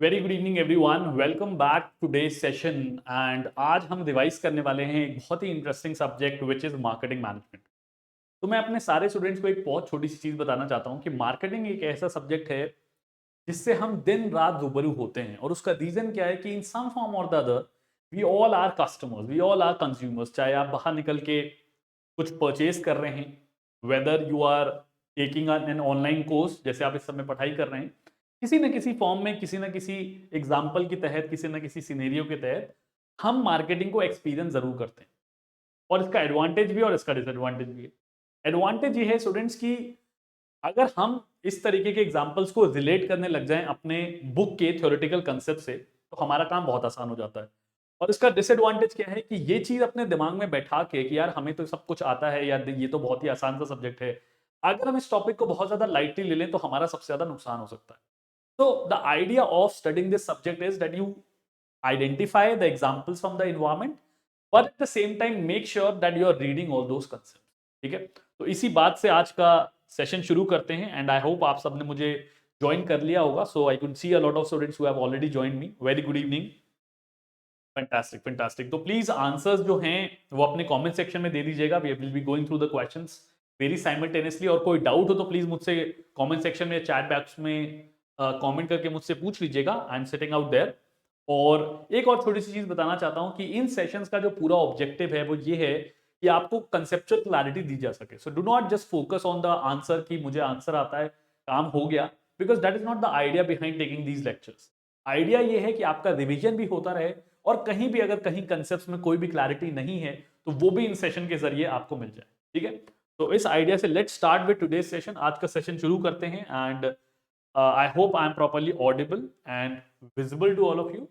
Very good evening everyone, welcome back today session. And आज हम revise करने वाले हैं एक बहुत ही interesting subject which is marketing management. तो मैं अपने सारे स्टूडेंट्स को एक बहुत छोटी सी चीज बताना चाहता हूँ कि मार्केटिंग एक ऐसा सब्जेक्ट है जिससे हम दिन रात रूबरू होते हैं। और उसका रीजन क्या है कि इन सम फॉर्म और the other we all are customers, we all are consumers. चाहे आप बाहर निकल के कुछ परचेज कर रहे हैं, whether you are taking an online course जैसे आप इस समय पढ़ाई कर रहे हैं, किसी न किसी फॉर्म में, किसी न किसी एग्जाम्पल के तहत, किसी न किसी सिनेरियो के तहत हम मार्केटिंग को एक्सपीरियंस जरूर करते हैं। और इसका एडवांटेज भी और इसका डिसएडवांटेज भी है। एडवांटेज ये है स्टूडेंट्स की, अगर हम इस तरीके के एग्जाम्पल्स को रिलेट करने लग जाएं अपने बुक के थ्योरेटिकल कंसेप्ट से, तो हमारा काम बहुत आसान हो जाता है। और इसका डिसएडवांटेज क्या है कि ये चीज अपने दिमाग में बैठा के कि यार हमें तो सब कुछ आता है, यार ये तो बहुत ही आसान सा सब्जेक्ट है, अगर हम इस टॉपिक को बहुत ज्यादा लाइटली ले लें तो हमारा सबसे ज्यादा नुकसान हो सकता है। So the idea of studying this subject is that you identify the examples from the environment, but at the same time make sure that you are reading all those concepts। ठीक है, तो इसी बात से आज का सेशन शुरू करते हैं। एंड आई होप आप सबने मुझे ज्वाइन कर लिया होगा। So I could see a lot of students who have already joined me. Very good evening. Fantastic fantastic. तो प्लीज आंसर्स जो हैं वो अपने कमेंट सेक्शन में दे दीजिएगा। We will be going through the questions very simultaneously. और कोई डाउट हो तो प्लीज मुझसे कमेंट सेक्शन में, चैट बॉक्स में कमेंट करके मुझसे पूछ लीजिएगा। I am sitting out there. और एक और छोटी सी चीज बताना चाहता हूं कि इन सेशंस का जो पूरा ऑब्जेक्टिव है वो ये है कि आपको कंसेप्चुअल क्लैरिटी दी जा सके। So do not just focus on the answer कि मुझे आंसर आता है, काम हो गया, because that is not the idea behind taking these lectures. Idea ये है कि आपका रिवीजन भी होता रहे, और कहीं भी अगर कहीं कंसेप्ट में कोई भी क्लैरिटी नहीं है तो वो भी इन सेशन के जरिए आपको मिल जाए। ठीक है, तो इस आइडिया से let's start with today's session. आज का सेशन शुरू करते हैं। And I hope I am properly audible and visible to all of you.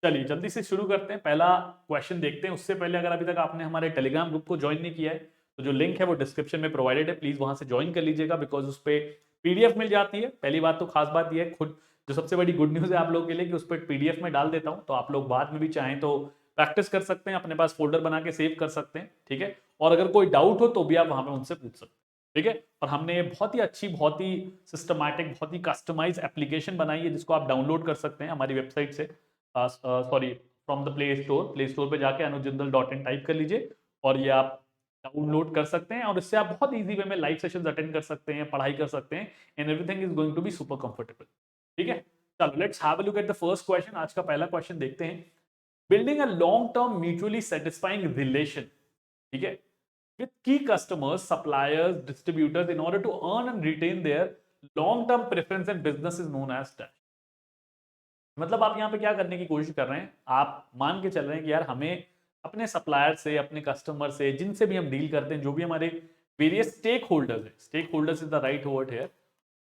चलिए जल्दी से शुरू करते हैं, पहला क्वेश्चन देखते हैं। उससे पहले अगर अभी तक आपने हमारे टेलीग्राम ग्रुप को ज्वाइन नहीं किया है तो जो लिंक है वो डिस्क्रिप्शन में प्रोवाइडेड है, प्लीज वहां से ज्वाइन कर लीजिएगा, बिकॉज उस पर पीडीएफ मिल जाती है। पहली बात तो खास बात यह है, खुद जो सबसे बड़ी गुड न्यूज है आप लोगों के लिए, कि उस पर पीडीएफ में डाल देता हूं, तो आप लोग बाद में भी चाहें तो प्रैक्टिस कर सकते हैं, अपने पास फोल्डर बना के सेव कर सकते हैं। ठीक है, और अगर कोई डाउट हो तो भी आप वहां पे उनसे पूछ सकते हैं। ठीक है, और हमने बहुत ही अच्छी, बहुत ही सिस्टमैटिक, बहुत ही कस्टमाइज एप्लीकेशन बनाई है जिसको आप डाउनलोड कर सकते हैं हमारी वेबसाइट से, sorry from the play store पे जाके anujindal.in टाइप कर लीजिए और ये आप डाउनलोड कर सकते हैं। और इससे आप बहुत इजी वे में लाइव सेशंस अटेंड कर सकते हैं, पढ़ाई कर सकते हैं, and everything is going to be super comfortable. ठीक है, चलो let's have a look at the first question. आज का पहला क्वेश्चन देखते हैं। Building a long term mutually satisfying relation, ठीक है, with key customers, suppliers, distributors in order to earn and retain their long term preference and business is known as dash। मतलब आप यहाँ पे क्या करने की कोशिश कर रहे हैं, आप मान के चल रहे हैं कि यार हमें अपने सप्लायर से, अपने कस्टमर से, जिनसे भी हम डील करते हैं, जो भी हमारे वेरियस स्टेक होल्डर्स है, stakeholders is the right word here,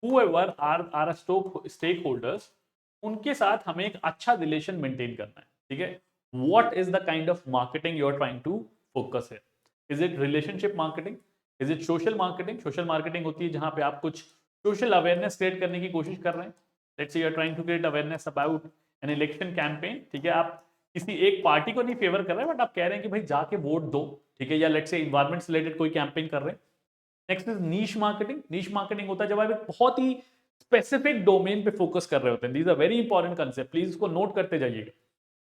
whoever are stakeholders, उनके साथ हमें एक अच्छा रिलेशन मेंटेन करना है। ठीक है, what is the kind of marketing you are trying to focus है? Is it relationship marketing? Is it social marketing? Social marketing होती है जहां पे आप कुछ सोशल अवेयरनेस क्रिएट करने की कोशिश कर रहे हैं। Let's say you are trying to create awareness about an election campaign. ठीक है, आप किसी एक पार्टी को नहीं फेवर कर रहे हैं, बट आप कह रहे हैं कि भाई जाके वोट दो। ठीक है, या लेट्स से इन्वायरमेंट से रिलेटेड कोई कैंपेन कर रहे हैं। Next is niche marketing. Niche marketing होता है जब आप एक बहुत ही स्पेसिफिक डोमेन पे फोकस कर रहे होते हैं। These are very important concept, please इसको नोट करते जाइएगा।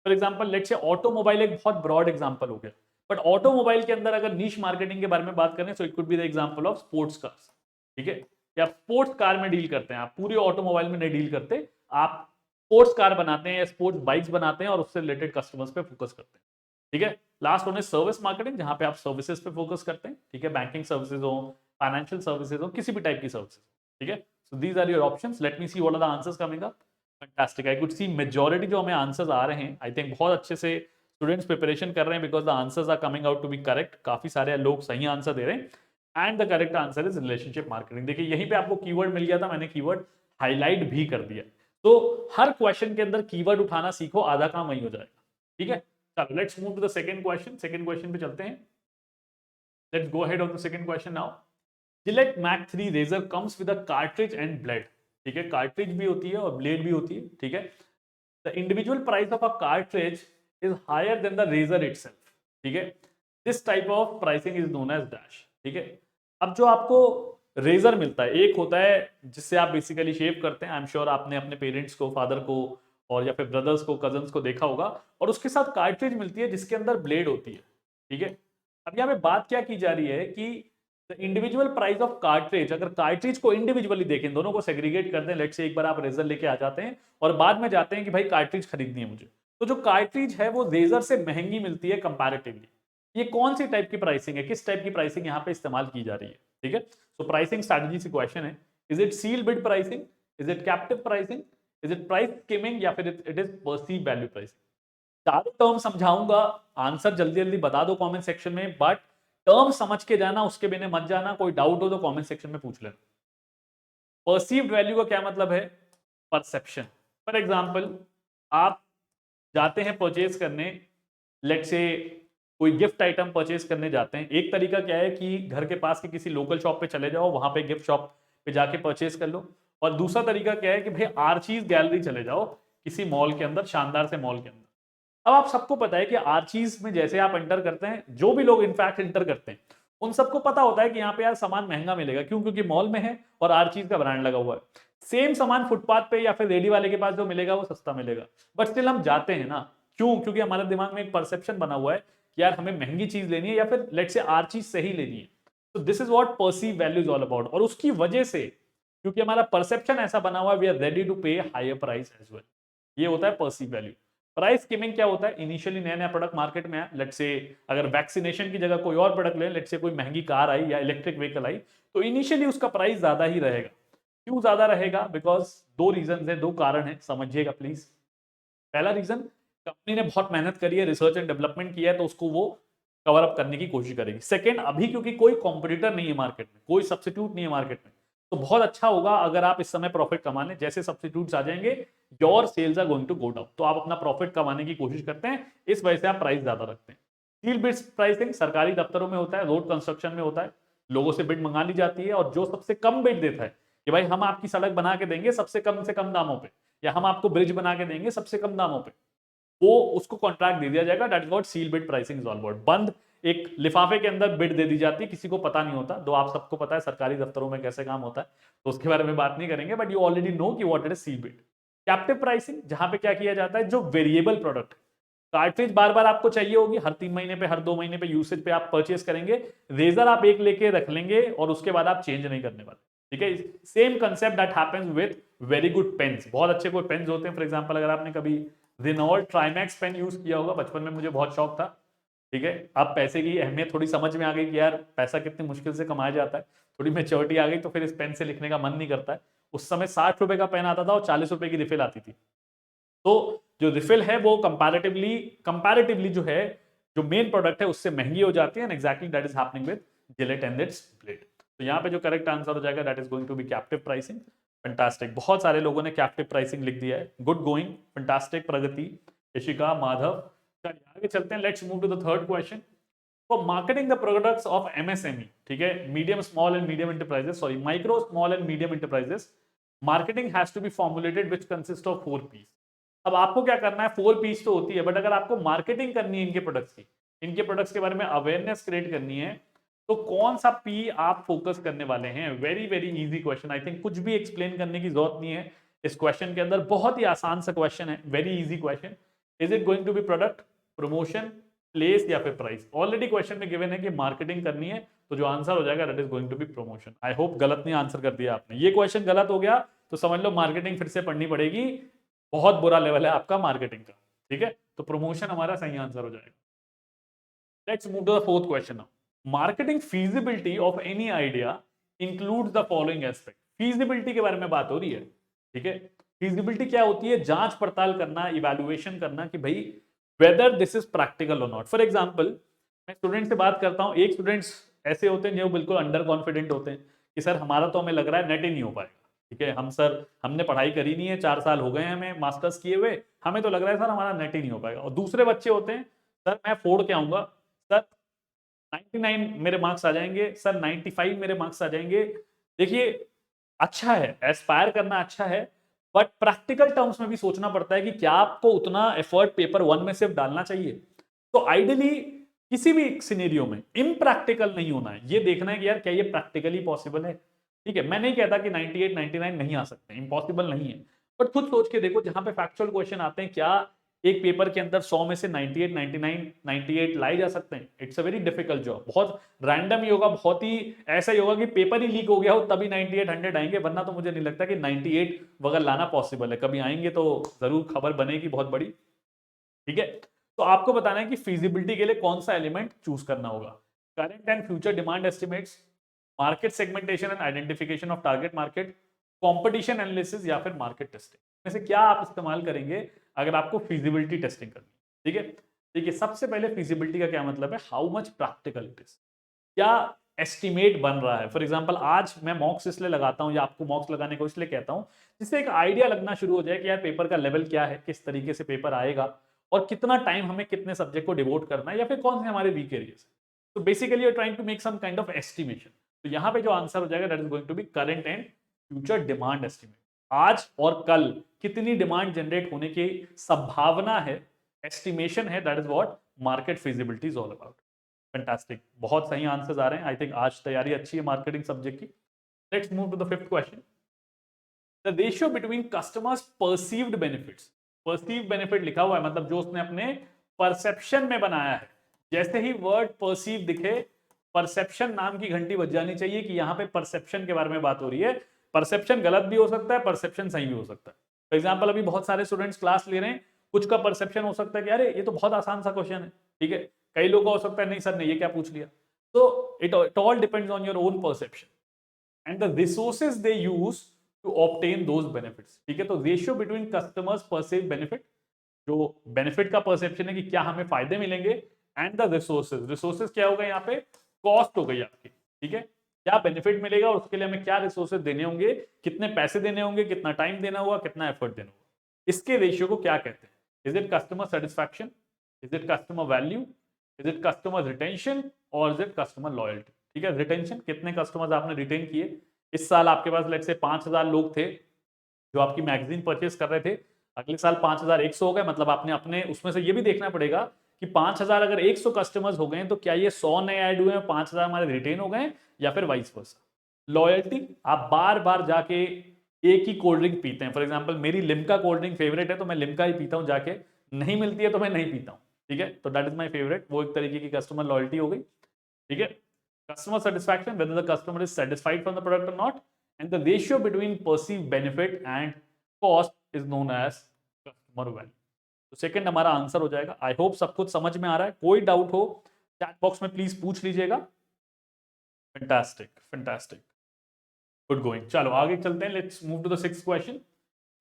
For example let's say automobile एक बहुत ब्रॉड एग्जांपल हो गया, बट ऑटोमोबाइल के अंदर अगर नीश मार्केटिंग के बारे में बात करें तो it could be the example of sports cars. ठीक है, या स्पोर्ट्स कार में डील करते हैं, आप पूरे ऑटोमोबाइल में नहीं डील करते, आप स्पोर्ट्स कार बनाते हैं या स्पोर्ट्स बाइक्स बनाते हैं और उससे रिलेटेड कस्टमर्स पे फोकस करते हैं। ठीक है, लास्ट वन है सर्विस मार्केटिंग, जहां पे आप सर्विसेज पे फोकस करते हैं। ठीक है, बैंकिंग सर्विसेज हो, फाइनेंशियल सर्विसेज हो, किसी भी टाइप की सर्विसेज। ठीक है, so these are your options. Let me see what are the answers coming up. Fantastic, I could see majority जो हमें आंसर्स आ रहे हैं, आई थिंक बहुत अच्छे से स्टूडेंट्स प्रिपरेशन कर रहे हैं, because the answers are coming out to be correct. काफी सारे लोग सही आंसर दे रहे हैं and the correct answer is relationship marketing. देखिए यहीं पे आपको कीवर्ड मिल गया था, मैंने कीवर्ड हाईलाइट भी कर दिया। तो हर क्वेश्चन के अंदर कीवर्ड उठाना सीखो, आधा काम वही हो जाएगा। ठीक है, चलो let's move to the second question. Second question पे चलते हैं। Let's go ahead of the second question now. Gillette Mac 3 razor comes with a cartridge and blade. ठीक है, कार्ट्रिज भी होती है और ब्लेड भी होती है। ठीक है, the individual price of a cartridge is higher than the razor itself. ठीक है, this type of pricing is known as dash. ठीक है, अब जो आपको रेजर मिलता है, एक होता है जिससे आप बेसिकली शेव करते हैं। आई एम श्योर आपने अपने पेरेंट्स को, फादर को और या फिर ब्रदर्स को, कजन्स को देखा होगा, और उसके साथ कार्ट्रिज मिलती है जिसके अंदर ब्लेड होती है, ठीक है। अब यहाँ पे बात क्या की जा रही है कि the individual price of cartridge, अगर कार्ट्रिज को इंडिविजुअली देखें, दोनों को सेग्रीगेट कर दें, लेट्स से एक बार आप रेजर लेके आ जाते हैं और बाद में जाते हैं कि भाई कार्ट्रिज खरीदनी है मुझे, तो जो कार्ट्रिज है वो रेजर से महंगी मिलती है कंपैरेटिवली। ये कौन सी टाइप की प्राइसिंग है, किस टाइप की प्राइसिंग यहाँ पे इस्तेमाल की जा रही है, ठीक है। तो प्राइसिंग स्ट्रैटेजी से क्वेश्चन है, is it sealed bid pricing, is it captive pricing, is it price skimming, या फिर it is perceived value pricing. चारों टर्म समझाऊंगा, आंसर जल्दी जल्दी बता दो कमेंट सेक्शन में, बट टर्म समझ के जाना, उसके बिना मत जाना। कोई डाउट हो तो कमेंट सेक्शन में पूछ लेना। परसीव्ड वैल्यू का क्या मतलब है, परसेप्शन। फॉर एग्जांपल, आप जाते हैं परचेज करने, लेट्स से कोई गिफ्ट आइटम परचेज करने जाते हैं। एक तरीका क्या है कि घर के पास के किसी लोकल शॉप पे चले जाओ, वहां पे गिफ्ट शॉप पे जाके परचेज कर लो। और दूसरा तरीका क्या है कि भाई आर्चीज गैलरी चले जाओ, किसी मॉल के अंदर, शानदार से मॉल के अंदर। अब आप सबको पता है कि आर्चीज में जैसे आप एंटर करते हैं, जो भी लोग इनफैक्ट एंटर करते हैं, उन सबको पता होता है कि यहाँ पे यार सामान महंगा मिलेगा, क्यों, क्योंकि मॉल में है और आर्चीज का ब्रांड लगा हुआ है। सेम सामान फुटपाथ पे या फिर रेडी वाले के पास जो मिलेगा वो सस्ता मिलेगा, बट स्टिल हम जाते हैं ना, क्यों, क्योंकि हमारे दिमाग में एक परसेप्शन बना हुआ है कि यार हमें महंगी चीज लेनी है या फिर लेट से आर्चीज सही लेनी है। तो this is what perceive value is all about. और उसकी वजह से, क्योंकि हमारा परसेप्शन ऐसा बना हुआ है, वी आर रेडी टू पे हायर प्राइस एज वेल। ये होता है परसीव वैल्यू। प्राइस स्कीमिंग क्या होता है, इनिशियली नया नया प्रोडक्ट मार्केट में आया, लेट्स से अगर वैक्सीनेशन की जगह कोई और प्रोडक्ट ले, लेट्स से कोई महंगी कार आई या इलेक्ट्रिक व्हीकल आई, तो इनिशियली उसका प्राइस ज्यादा ही रहेगा। क्यों ज्यादा रहेगा, बिकॉज दो रीजन है, दो कारण है, समझिएगा प्लीज। पहला रीजन, कंपनी ने बहुत मेहनत करी है, रिसर्च एंड डेवलपमेंट किया है, तो उसको वो कवर अप करने की कोशिश करेगी। सेकंड, अभी क्योंकि कोई कॉम्पिटिटर नहीं है मार्केट में, कोई सब्स्टिट्यूट नहीं है मार्केट में, तो बहुत अच्छा होगा अगर आप इस समय प्रॉफिट कमा लें। जैसे सब्स्टिट्यूट्स आ जाएंगे, your sales are going to go down, तो आप अपना प्रॉफिट कमाने की कोशिश करते हैं, इस वजह से आप प्राइस ज्यादा रखते हैं। सील बिड्स प्राइसिंग सरकारी दफ्तरों में होता है, रोड कंस्ट्रक्शन में होता है, लोगों से बिड मंगा ली जाती है, और जो सबसे कम बिड देता है कि भाई हम आपकी सड़क बना के देंगे सबसे कम से कम दामों पे, या हम आपको ब्रिज बना के देंगे सबसे कम दामों पे, वो उसको कॉन्ट्रैक्ट दे दिया जाएगा। That is what seal bid pricing is all about. बंद एक लिफाफे के अंदर बिड दे दी जाती है, किसी को पता नहीं होता, दो आप सबको पता है सरकारी दफ्तरों में कैसे काम होता है, तो उसके बारे में बात नहीं करेंगे, बट यू ऑलरेडी नो कि what is seal bid. Captive pricing, जहां पे क्या किया जाता है, जो वेरिएबल प्रोडक्ट, कार्ट्रिज बार बार आपको चाहिए होगी, हर 3 महीने पे, हर 2 महीने पे यूसेज पे आप परचेज करेंगे। रेजर आप एक लेके रख लेंगे और उसके बाद आप चेंज नहीं करने वाले, ठीक है। Same concept that happens with very good pens. बहुत अच्छे कोई पेन्स होते हैं, फॉर एग्जांपल अगर आपने कभी रिनॉल्ट ट्राइमैक्स पेन यूज किया होगा, बचपन में मुझे बहुत शौक था, ठीक है। अब पैसे की अहमियत थोड़ी समझ में आ गई कि यार पैसा कितनी मुश्किल से कमाया जाता है, थोड़ी मेच्योरिटी आ गई, तो फिर इस पेन से लिखने का मन नहीं करता है। उस समय 60 रुपए का पेन आता था और 40 रुपए की रिफिल आती थी, तो जो रिफिल है वो कंपैरेटिवली जो है, जो मेन प्रोडक्ट है उससे महंगी हो जाती है, and exactly that is happening with Gillette and its blade. तो यहाँ पे जो करेक्ट आंसर हो जाएगा, that is going to be captive pricing. Fantastic, बहुत सारे लोगों ने कैप्टिव प्राइसिंग लिख दिया है, good going, fantastic. Pragati, Yashika, Madhav, चलिए आगे चलते हैं। Let's move to the third question. For marketing the products of MSME, ठीक है, medium small and medium enterprises, sorry micro small and medium enterprises, marketing has to be formulated which consist of 4 P's। अब आपको क्या करना है, 4 P's तो होती है, बट अगर आपको मार्केटिंग करनी है इनके प्रोडक्ट्स की, इनके प्रोडक्ट्स के बारे में अवेयरनेस क्रिएट करनी है, तो कौन सा पी आप फोकस करने वाले हैं। Very very easy question, I think कुछ भी एक्सप्लेन करने की जरूरत नहीं है इस क्वेश्चन के अंदर, बहुत ही आसान सा क्वेश्चन है, very easy question. Is it going to be product, promotion, place या फिर प्राइस। ऑलरेडी क्वेश्चन में गिवन है कि मार्केटिंग करनी है, तो जो आंसर हो जाएगा that is going to be promotion. I hope गलत नहीं आंसर कर दिया आपने। ये क्वेश्चन गलत हो गया तो समझ लो मार्केटिंग फिर से पढ़नी पड़ेगी, बहुत बुरा लेवल है आपका मार्केटिंग का, ठीक है। तो प्रमोशन हमारा सही आंसर हो जाएगा। Let's move to the fourth question now. Marketing feasibility of any idea includes the following aspect. Feasibility के बारे में बात हो रही है, ठीक है। फीजिबिलिटी क्या होती है, जांच पड़ताल करना, इवैल्यूएशन करना कि भाई वेदर दिस इज प्रैक्टिकल और नॉट। फॉर एग्जांपल, मैं स्टूडेंट से बात करता हूं, एक स्टूडेंट्स ऐसे होते हैं जो बिल्कुल अंडर कॉन्फिडेंट होते हैं कि सर हमारा तो हमें लग रहा है नेट ही नहीं हो पाएगा, ठीक है, हम सर हमने पढ़ाई करी नहीं है, 4 साल हो गए हैं हमें मास्टर्स किए हुए, हमें तो लग रहा है सर हमारा नेट ही नहीं हो पाएगा। और दूसरे बच्चे होते हैं, सर मैं फोड़ के आऊंगा, सर 99 मेरे मार्क्स आ जाएंगे, सर 95 मेरे मार्क्स आ जाएंगे। देखिए, अच्छा है, एस्पायर करना अच्छा है, बट प्रैक्टिकल टर्म्स में भी सोचना पड़ता है कि क्या आपको उतना एफर्ट पेपर 1 में सिर्फ डालना चाहिए। तो आइडियली किसी भी सिनेरियो में इम्प्रैक्टिकल नहीं होना है, ये देखना है कि यार क्या ये प्रैक्टिकली पॉसिबल है, ठीक है। मैं नहीं कहता कि 98 99 नहीं आ सकते, इम्पॉसिबल नहीं है, बट खुद सोच के देखो, जहां पे फैक्चुअल क्वेश्चन आते हैं, क्या एक पेपर के अंदर 100 में से 98, 99, 98 लाए जा सकते हैं? It's a very difficult job. बहुत रैंडम ही होगा, बहुत ही ऐसा ही होगा कि पेपर ही लीक हो गया हो तभी 98, 100 आएंगे, वरना तो मुझे नहीं लगता कि 98 वगैरह लाना पॉसिबल है। कभी आएंगे तो जरूर खबर बनेगी बहुत बड़ी। ठीक है, तो आपको बताना है कि फिजिबिलिटी के लिए कौन सा एलिमेंट चूज करना होगा। Current and future demand estimates, market segmentation and identification of target market, competition analysis या फिर मार्केट टेस्टिंग में से क्या आप इस्तेमाल करेंगे अगर आपको फिजिबिलिटी टेस्टिंग करनी है? ठीक है, देखिए सबसे पहले फिजिबिलिटी का क्या मतलब है, how much practical it is, क्या एस्टिमेट बन रहा है। फॉर एग्जांपल आज मैं मॉक्स इसलिए लगाता हूं या आपको मॉक्स लगाने को इसलिए कहता हूं, जिससे एक आइडिया लगना शुरू हो जाए कि यार पेपर का लेवल क्या है, किस तरीके से पेपर आएगा और कितना टाइम हमें कितने सब्जेक्ट को डिवोट करना है या फिर कौन से हमारे वीक एरियाज है। तो basically you are trying to make some kind of estimation. तो यहाँ पे जो आंसर हो जाएगा that is going to be current and future demand estimate. आज और कल कितनी डिमांड जनरेट होने की संभावना है, एस्टिमेशन है, that is what market feasibility is all about. Fantastic, बहुत सही आंसर्स आ रहे हैं। आई थिंक आज तैयारी अच्छी है मार्केटिंग सब्जेक्ट की। Let's move to the fifth question. The ratio between customers perceived benefits, perceived benefit लिखा हुआ है मतलब जो उसने अपने परसेप्शन में बनाया है। जैसे ही वर्ड परसीव दिखे, परसेप्शन नाम की घंटी बज जानी चाहिए कि यहाँ पे परसेप्शन के बारे में बात हो रही है। परसेप्शन गलत भी हो सकता है, परसेप्शन सही भी हो सकता है। फॉर एग्जाम्पल अभी बहुत सारे स्टूडेंट्स क्लास ले रहे हैं, कुछ का परसेप्शन हो सकता है कि अरे ये तो बहुत आसान सा क्वेश्चन है। ठीक है, कई लोगों का हो सकता है नहीं सर ने ये क्या पूछ लिया। तो it all depends on your own perception and the resources they use to obtain those benefits। ठीक है, तो ratio between customers perceive benefit, जो बेनिफिट का परसेप्शन है कि क्या हमें फायदे मिलेंगे, एंड द रिसोर्सेज, रिसोर्सेज क्या होगा यहाँ पे, कॉस्ट हो गई आपकी। ठीक है, क्या बेनिफिट मिलेगा और उसके लिए हमें क्या रिसोर्सेज देने होंगे, कितने पैसे देने होंगे, कितना टाइम देना होगा, कितना एफर्ट देना होगा, इसके रेशियो को क्या कहते हैं। Is it customer satisfaction, is it customer value, is it customer retention और इज इट कस्टमर लॉयल्टी। ठीक है, रिटेंशन, कितने कस्टमर्स आपने रिटेन किए। इस साल आपके पास लेट से 5000 लोग थे जो आपकी मैगजीन परचेस कर रहे थे, अगले साल 5100 हो गए, मतलब आपने अपने उसमें से ये भी देखना पड़ेगा कि 5000 अगर 100 कस्टमर्स हो गए तो क्या ये 100 नए ऐड हुए हैं, 5000 हमारे रिटेन हो गए या फिर वाइस वर्सा। लॉयल्टी, आप बार बार जाके एक ही कोल्ड ड्रिंक पीते हैं। फॉर एग्जांपल मेरी लिम्का कोल्ड ड्रिंक फेवरेट है तो मैं लिम्का ही पीता हूं जाके, नहीं मिलती है तो मैं नहीं पीता हूं। ठीक है, तो दैट इज माय फेवरेट, वो एक तरीके की कस्टमर लॉयल्टी हो गई। ठीक है, customer satisfaction, whether the customer is satisfied from the product or not, and the ratio between perceived benefit and cost is known as customer value। तो second हमारा आंसर हो जाएगा। आई होप सब कुछ समझ में आ रहा है, कोई डाउट हो चैट बॉक्स में प्लीज पूछ लीजिएगा। Fantastic fantastic, good going. चलो आगे चलते हैं, let's move to the sixth question.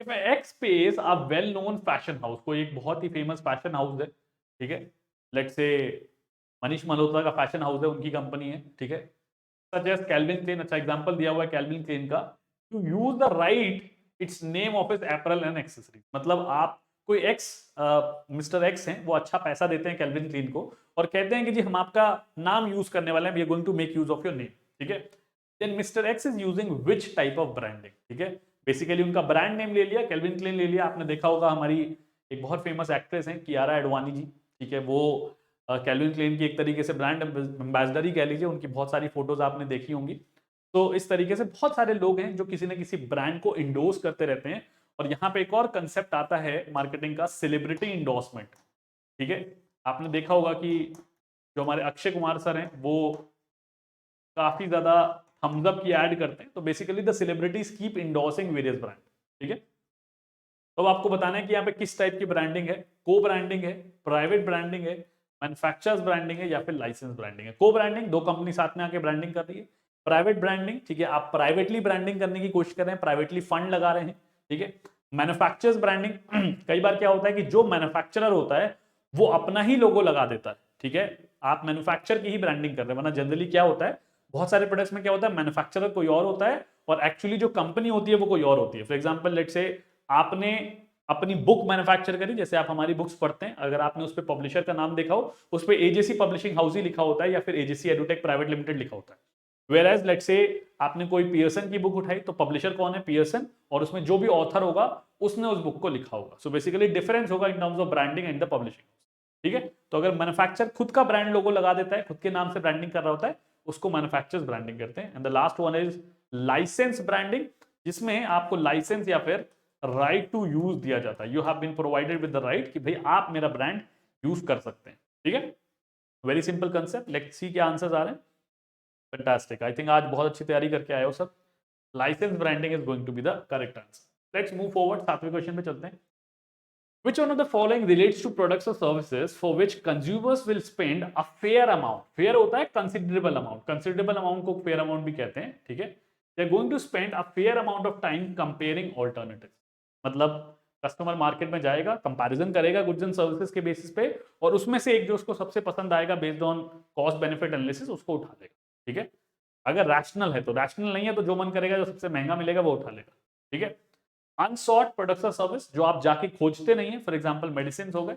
If X pays a well known fashion house, कोई एक बहुत ही फेमस फैशन हाउस है, ठीक है, लेट्स से मनीष मल्होत्रा का फैशन हाउस है, उनकी कंपनी है। ठीक है, such as Calvin Klein, अच्छा एग्जांपल दिया हुआ है कैल्विन क्लेन का, to use the right its name of is apparel and accessory. मतलब आप कोई एक्स, मिस्टर एक्स हैं, वो अच्छा पैसा देते हैं कैल्विन क्लीन को और कहते हैं कि जी हम आपका नाम यूज करने वाले हैं, we are going to make use of your name. ठीक है, then mister X is using which type of branding. ठीक है, बेसिकली उनका ब्रांड नेम ले लिया, कैल्विन क्लीन ले लिया। आपने देखा होगा हमारी एक बहुत फेमस एक्ट्रेस हैं कियारा एडवाणी जी, ठीक है, वो कैल्विन क्लेन की एक तरीके से ब्रांड एम्बेसडर ही कह लीजिए, उनकी बहुत सारी फोटोज आपने देखी होंगी। तो इस तरीके से बहुत सारे लोग हैं जो किसी न किसी ब्रांड को इंडोर्स करते रहते हैं। और यहाँ पे एक और कंसेप्ट आता है मार्केटिंग का, सेलिब्रिटी इंडोर्समेंट। ठीक है, आपने देखा होगा कि जो हमारे अक्षय कुमार सर हैं वो काफी ज्यादा थम्स अप की एड करते हैं। तो basically the celebrities keep endorsing various brand. ठीक है, तो आपको बताना है कि यहाँ पे किस टाइप की ब्रांडिंग है, को ब्रांडिंग है, प्राइवेट ब्रांडिंग है, मैन्युफैक्चरर्स ब्रांडिंग है या फिर लाइसेंस ब्रांडिंग है। को ब्रांडिंग, दो कंपनी साथ में आके ब्रांडिंग कर रही है। प्राइवेट ब्रांडिंग, ठीक है, आप प्राइवेटली ब्रांडिंग करने की कोशिश कर रहे हैं, प्राइवेटली फंड लगा रहे हैं। ठीक है, मैन्युफैक्चरर्स ब्रांडिंग, कई बार क्या होता है कि जो मैन्युफैक्चरर होता है वो अपना ही लोगो लगा देता है। ठीक है, आप मैन्युफैक्चर की ही ब्रांडिंग कर रहे हैं, वरना जनरली क्या होता है बहुत सारे प्रोडक्ट्स में क्या होता है मैन्युफैक्चरर कोई और होता है और एक्चुअली जो कंपनी होती है वो कोई और होती है। फॉर एग्जांपल लेट्स से आपने अपनी बुक मैन्युफैक्चर करी, जैसे आप हमारी बुक्स पढ़ते हैं, अगर आपने उस पर पब्लिशर का नाम देखा हो, उस पर एजेसी पब्लिशिंग हाउस ही लिखा होता है या फिर एजेसी एडुटेक प्राइवेट लिमिटेड लिखा होता है। वेयर एज लेट्स से आपने कोई पियर्सन की बुक उठाई तो पब्लिशर कौन है, पियर्सन, और उसमें जो भी ऑथर होगा उसने उस बुक को लिखा होगा। सो बेसिकली डिफरेंस होगा इन terms of branding and the publishing. ठीक है, तो अगर मैन्युफैक्चर खुद का ब्रांड लोगो लगा देता है, खुद के नाम से ब्रांडिंग कर रहा होता है, उसको मैन्युफैक्चरर्स ब्रांडिंग करते हैं। And the last one is licence branding, जिसमें आपको लाइसेंस या फिर राइट टू यूज दिया जाता है। You have been provided with the right कि भाई आप मेरा ब्रांड यूज कर सकते हैं। ठीक है, very simple concept. Let's see क्या आंसर्स आ रहे हैं। फैंटास्टिक, आई थिंक आज बहुत अच्छी तैयारी करके आए हो सब। License branding is going to be the correct answer. Let's move forward, 7वें क्वेश्चन पे चलते हैं। Which one of the following relates to products or services for which consumers will spend a fair amount? Fair होता है considerable amount, considerable amount को fair amount भी कहते हैं। ठीक है, they are going to spend a fair amount of time comparing alternatives। मतलब customer market में जाएगा, कंपैरिजन करेगा गुड्स एंड सर्विसेज के बेसिस पे, और उसमें से एक जो उसको सबसे पसंद आएगा based on cost benefit analysis, उसको उठा लेगा। ठीक है, अगर रैशनल है तो, रैशनल नहीं है तो जो मन करेगा, जो सबसे महंगा मिलेगा वो उठा लेगा। ठीक है, अनसॉर्ट प्रोडक्ट्स और सर्विस, जो आप जाके खोजते नहीं है, फॉर एग्जांपल मेडिसिन हो गए।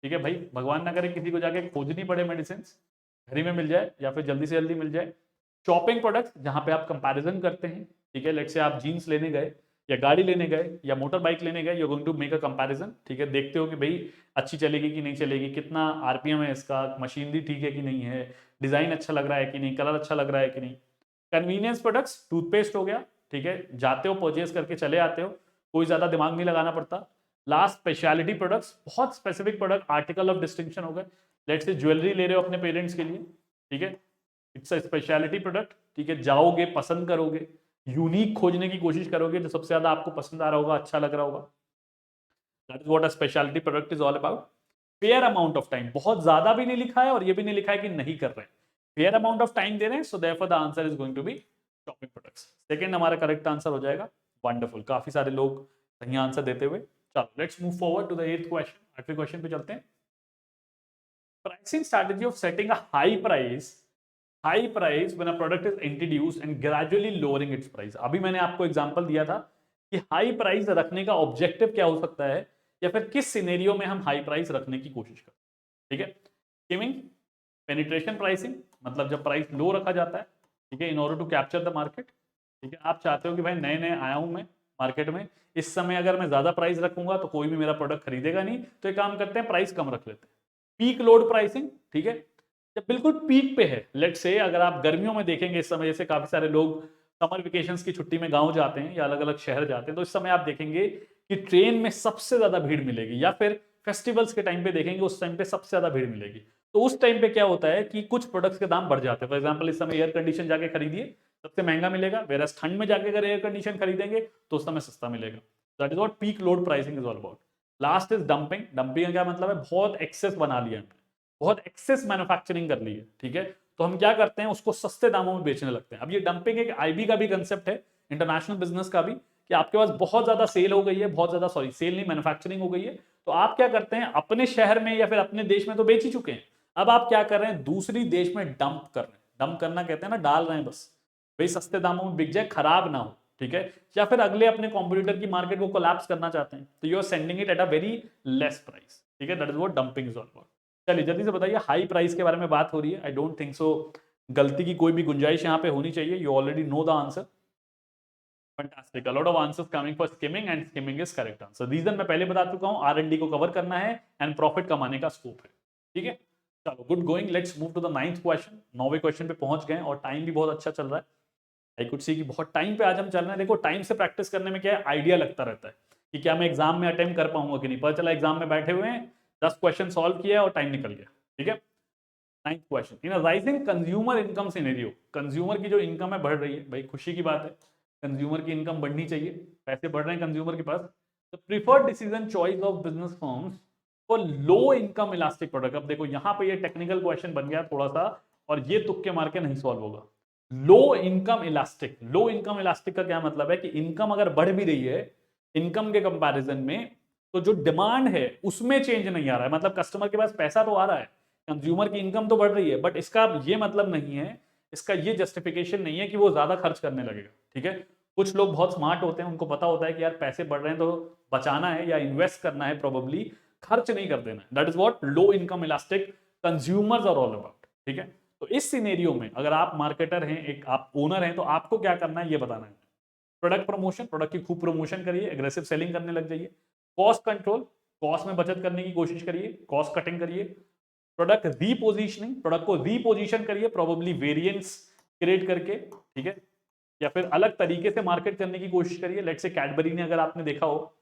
ठीक है भाई, भगवान ना करे किसी को जाके खोजनी पड़े मेडिसिन, घर ही में मिल जाए या फिर जल्दी से जल्दी मिल जाए। शॉपिंग प्रोडक्ट्स, जहां पे आप कंपैरिजन करते हैं। ठीक है, लेट्स से आप जीन्स लेने गए या गाड़ी लेने गए या मोटर बाइक लेने गए, you going to make a comparison. ठीक है, देखते हो कि भाई अच्छी चलेगी कि नहीं चलेगी, कितना आरपीएम है इसका, मशीनरी ठीक है कि नहीं है, डिजाइन अच्छा लग रहा है कि नहीं, कलर अच्छा लग रहा है कि नहीं। कन्वीनियंस प्रोडक्ट्स, टूथपेस्ट हो गया। ठीक है, जाते हो परचेज करके चले आते हो, कोई ज्यादा दिमाग नहीं लगाना पड़ता। लास्ट स्पेशलिटी प्रोडक्ट्स, बहुत specific product, article of distinction हो गए। लेट्स से ज्वेलरी ले रहे हो अपने पेरेंट्स के लिए। ठीक है, इट्स अ स्पेशलिटी प्रोडक्ट। ठीक है, जाओगे, पसंद करोगे, यूनिक खोजने की कोशिश करोगे, जो सबसे ज्यादा आपको पसंद आ रहा होगा, अच्छा लग रहा होगा। That is what a speciality product is all about. Fair amount of time, बहुत ज्यादा भी नहीं लिखा है और ये भी नहीं लिखा है कि नहीं कर रहे हैं, फेयर अमाउंट ऑफ टाइम दे रहे हैं, so therefore the answer is going to be shopping products. Second हमारा करेक्ट आंसर हो जाएगा। वंडरफुल, काफी सारे लोग सही आंसर देते हुए। चलो let's move forward to the 8th question. 8वें क्वेश्चन पे चलते हैं। Pricing strategy of setting a high price when a product is introduced and gradually lowering its price. अभी मैंने आपको एग्जांपल दिया था कि हाई प्राइस रखने का ऑब्जेक्टिव क्या हो सकता है, या फिर किस सिनेरियो में हम हाई प्राइस रखने की कोशिश करते हैं। ठीक है, स्किमिंग, पेनिट्रेशन प्राइसिंग, मतलब जब प्राइस लो रखा जाता है। ठीक है, in order to capture the market. ठीक है, आप चाहते हो कि भाई नए नए आया हूं मैं मार्केट में, इस समय अगर मैं ज्यादा प्राइस रखूंगा तो कोई भी मेरा प्रोडक्ट खरीदेगा नहीं, तो एक काम करते हैं प्राइस कम रख लेते हैं। Peak load pricing. ठीक है, जब बिल्कुल पीक पे है, लेट्स से अगर आप गर्मियों में देखेंगे इस समय, जैसे काफी सारे लोग समर वेकेशंस की छुट्टी में गांव जाते हैं या अलग अलग शहर जाते हैं, तो इस समय आप देखेंगे कि ट्रेन में सबसे ज्यादा भीड़ मिलेगी, या फिर फेस्टिवल्स के टाइम पे देखेंगे उस टाइम पे सबसे ज्यादा भीड़ मिलेगी। तो उस टाइम पे क्या होता है कि कुछ प्रोडक्ट्स के दाम बढ़ जाते हैं। फॉर एग्जांपल इस समय एयर कंडीशन जाके खरीदिए, सबसे महंगा मिलेगा, वेरस ठंड में जाके अगर एयर कंडीशन खरीदेंगे तो उस समय सस्ता मिलेगा। That is what peak load pricing is all about. Last is dumping. Dumping का क्या मतलब है, बहुत एक्सेस बना लिया, बहुत एक्सेस मैन्युफैक्चरिंग कर ली है। ठीक है, तो हम क्या करते हैं, उसको सस्ते दामों में बेचने लगते हैं। अब ये डंपिंग एक आईबी का भी कंसेप्ट है, इंटरनेशनल बिजनेस का भी, कि आपके पास बहुत ज्यादा सेल हो गई है, बहुत ज्यादा, सॉरी सेल नहीं, मैन्युफैक्चरिंग हो गई है, तो आप क्या करते हैं, अपने शहर में या फिर अपने देश में तो बेच ही चुके हैं, अब आप क्या कर रहे हैं, दूसरी देश में डंप कर रहे हैं। डंप करना कहते हैं ना, डाल रहे हैं बस, भाई सस्ते दामों में बिक जाए, खराब ना हो। ठीक है, या फिर अगले अपने कॉम्पिटिटर की मार्केट को कोलैप्स करना चाहते हैं, तो you are sending it at a very less price. ठीक है, that is what dumping is all about. चलिए जल्दी से बताइए, हाई प्राइस के बारे में बात हो रही है, आई डोंट थिंक सो गलती की कोई भी गुंजाइश यहाँ पे होनी चाहिए, you already know the answer. Fantastic, a lot of answers coming for skimming, and skimming is correct answer. Reason मैं पहले बता चुका हूं, आर&डी को कवर करना है एंड प्रॉफिट कमाने का स्कोप है। ठीक है, चलो good going, let's move to the 9th question. 9वें क्वेश्चन पे पहुंच गए और टाइम भी बहुत अच्छा चल रहा है। आई कुड सी कि बहुत टाइम पे आज हम चल रहे हैं। देखो टाइम से प्रैक्टिस करने में क्या है, आइडिया लगता रहता है कि क्या मैं एग्जाम में अटेम्प्ट कर पाऊंगा कि नहीं। पता चला एग्जाम में बैठे हुए हैं, 10 क्वेश्चन सॉल्व किया और टाइम निकल गया। ठीक है, 9th question, in rising consumer income scenario, consumer की जो इनकम है बढ़ रही है, भाई खुशी की बात है, कंज्यूमर की इनकम बढ़नी चाहिए, पैसे बढ़ रहे हैं कंज्यूमर के पास। तो preferred decision choice of business firms for low income elastic product. अब देखो यहाँ पे ये टेक्निकल क्वेश्चन बन गया थोड़ा सा, और ये तुक्के मार के नहीं सॉल्व होगा। लो इनकम इलास्टिक, लो इनकम इलास्टिक का क्या मतलब है कि इनकम अगर बढ़ भी रही है इनकम के कंपैरिजन में, तो जो डिमांड है उसमें चेंज नहीं आ रहा है, मतलब कस्टमर के पास पैसा तो आ रहा है, कंज्यूमर की इनकम तो बढ़ रही है, बट इसका ये मतलब नहीं है, इसका ये जस्टिफिकेशन नहीं है कि वो ज्यादा खर्च करने लगेगा। ठीक है, कुछ लोग बहुत स्मार्ट होते हैं, उनको पता होता है कि यार पैसे बढ़ रहे हैं तो बचाना है या इन्वेस्ट करना है, प्रोबेबली खर्च नहीं कर देना है। That is what low income elastic consumers are all about. ठीक है, तो इस सिनेरियो में अगर आप मार्केटर हैं, एक आप ओनर हैं, तो आपको क्या करना है ये बताना है। प्रोडक्ट प्रमोशन, प्रोडक्ट की खूब प्रमोशन करिए, एग्रेसिव सेलिंग करने लग जाइए। कॉस्ट कंट्रोल, कॉस्ट में बचत करने की कोशिश करिए, कॉस्ट कटिंग करिए। प्रोडक्ट रीपोजिशनिंग, प्रोडक्ट को रीपोजिशन करिए, प्रोबेबली वेरिएंस क्रिएट करके। ठीक है, या फिर अलग तरीके से मार्केट करने की कोशिश करिए। लेट्स से कैडबरी ने, अगर आपने देखा हो,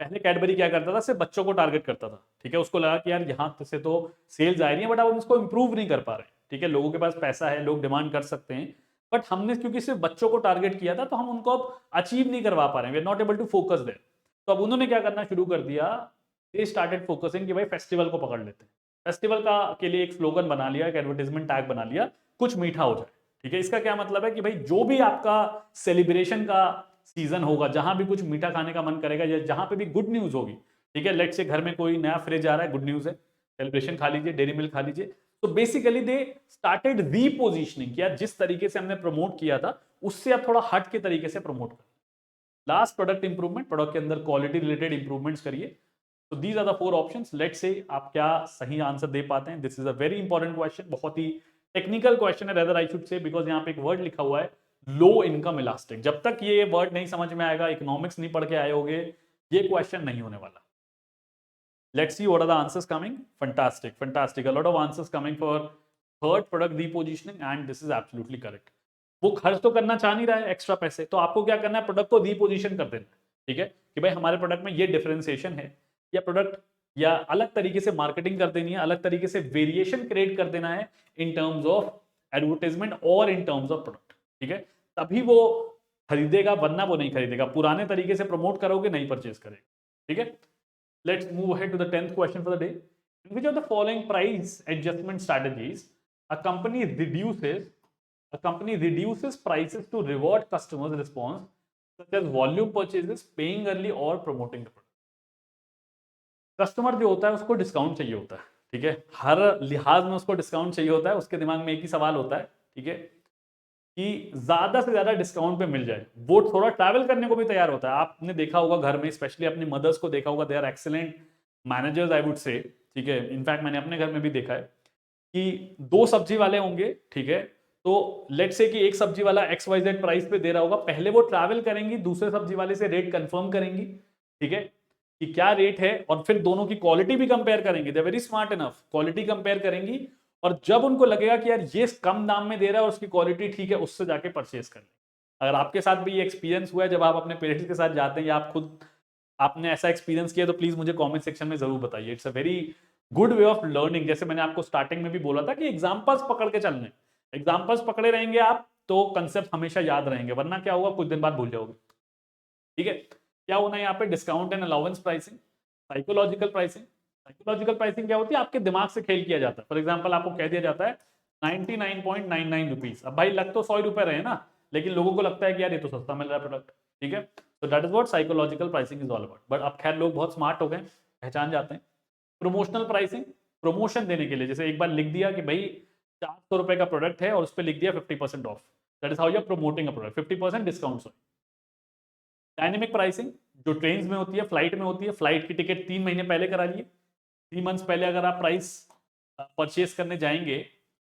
पहले कैडबरी क्या करता था, सिर्फ बच्चों को टारगेट करता था, ठीक है, उसको लगा कि यार यहाँ से तो सेल्स आ रही है बट अब हम इसको इंप्रूव नहीं कर पा रहे, ठीक है, लोगों के पास पैसा है, लोग डिमांड कर सकते हैं, बट हमने क्योंकि सिर्फ बच्चों को टारगेट किया था तो हम उनको अब अचीव नहीं करवा पा रहे हैं, we are not able to focus there. तो अब उन्होंने क्या करना शुरू कर दिया, दे स्टार्टेड फोकसिंग कि भाई फेस्टिवल को पकड़ लेते हैं, फेस्टिवल का के लिए एक स्लोगन बना लिया, एक एडवर्टाइजमेंट टैग बना लिया, कुछ मीठा हो जाए, ठीक है। इसका क्या मतलब है कि भाई जो भी आपका सेलिब्रेशन का सीजन होगा, जहां भी कुछ मीठा खाने का मन करेगा या जहां पे भी गुड न्यूज होगी, ठीक है, लेट्स से घर में कोई नया फ्रिज आ रहा है, गुड न्यूज है, सेलिब्रेशन खा लीजिए, डेयरी मिल्क खा लीजिए। तो बेसिकली दे स्टार्टेड रीपोजिशनिंग किया, जिस तरीके से हमने प्रमोट किया था उससे अब थोड़ा हट के तरीके से प्रमोट कर। लास्ट प्रोडक्ट इंप्रूवमेंट, प्रोडक्ट के अंदर क्वालिटी रिलेटेड इंप्रूवमेंट्स करिए। तो these are the 4 options, let's say आप क्या सही आंसर दे पाते हैं। This is a very important question, बहुत ही टेक्निकल क्वेश्चन है, rather I should say, because यहाँ पे एक वर्ड लिखा हुआ है लो इनकम इलास्टिक। जब तक ये वर्ड नहीं समझ में आएगा, इकोनॉमिक्स नहीं पढ़ के आए होगे, ये क्वेश्चन नहीं होने वाला। Let's see what are the answers coming. Fantastic, fantastic. A lot of answers coming for third product repositioning and this is absolutely correct. वो खर्च तो करना चाह नहीं रहा है एक्स्ट्रा पैसे, तो आपको क्या करना है, प्रोडक्ट को रीपोजिशन कर देना, ठीक है, कि भाई हमारे प्रोडक्ट में ये डिफरेंशिएशन है, या प्रोडक्ट या अलग तरीके से मार्केटिंग कर देनी है, अलग तरीके से वेरिएशन क्रिएट कर देना है इन टर्म्स ऑफ एडवर्टाइजमेंट और इन टर्म्स ऑफ प्रोडक्ट, ठीक है, तभी वो खरीदेगा, वरना वो नहीं खरीदेगा। पुराने तरीके से प्रमोट करोगे नहीं परचेज करेगा, ठीक है। Let's move ahead to the 10th question for the day. In which of the following price adjustment strategies a company reduces prices to reward customers' response, such as volume purchases, paying early or promoting the product? Customer जो होता है उसको discount चाहिए होता है, ठीक है, हर लिहाज में उसको डिस्काउंट चाहिए होता है, उसके दिमाग में एक ही सवाल होता है, ठीक है, कि ज्यादा से ज्यादा डिस्काउंट पे मिल जाए। वो थोड़ा ट्रैवल करने को भी तैयार होता है। आपने देखा होगा घर में, स्पेशली अपनी मदर्स को देखा होगा, they are excellent managers I would say, ठीक है, इनफैक्ट मैंने अपने घर में भी देखा है कि 2 सब्जी वाले होंगे, ठीक है, तो लेट्स से कि एक सब्जी वाला XYZ प्राइस पे दे रहा होगा, पहले वो ट्रैवल करेंगी, दूसरे सब्जी वाले से रेट कंफर्म करेंगी, ठीक है, कि क्या रेट है, और फिर दोनों की क्वालिटी भी कंपेयर करेंगे, they are very smart enough, quality compare करेंगी, और जब उनको लगेगा कि यार ये कम दाम में दे रहा है और उसकी क्वालिटी ठीक है, उससे जाके परचेज कर लें। अगर आपके साथ भी ये एक्सपीरियंस हुआ है, जब आप अपने पेरेंट्स के साथ जाते हैं या आप खुद आपने ऐसा एक्सपीरियंस किया, तो प्लीज मुझे कमेंट सेक्शन में जरूर बताइए। It's a very good way of learning. जैसे मैंने आपको स्टार्टिंग में भी बोला था कि एग्जांपल्स पकड़ के चलने, एग्जांपल्स पकड़े रहेंगे आप तो कंसेप्ट हमेशा याद रहेंगे, वरना क्या होगा, कुछ दिन बाद भूल जाओगे, ठीक है। क्या होना है यहाँ पे, discount and allowance pricing, psychological pricing. Psychological pricing क्या होती है, आपके दिमाग से खेल किया जाता है। फॉर एग्जांपल आपको कह दिया जाता है 99.99 रुपीज, अब भाई लग तो 100 रुपए रहे ना, लेकिन लोगों को लगता है कि यार ये तो सस्ता मिल रहा है प्रोडक्ट, ठीक है। तो that is what psychological pricing is all about. But अब खैर लोग बहुत स्मार्ट हो गए, पहचान जाते हैं। प्रमोशनल प्राइसिंग, प्रमोशन देने के लिए, जैसे एक बार लिख दिया कि भाई 400 रुपए का प्रोडक्ट है और उस पर लिख दिया 50% off, that is how you are promoting a product, 50% discount. Dynamic pricing जो ट्रेन में होती है, फ्लाइट में होती है, फ्लाइट की टिकट 3 महीने पहले करा लिए, 3 मंथ्स पहले अगर आप प्राइस परचेज करने जाएंगे,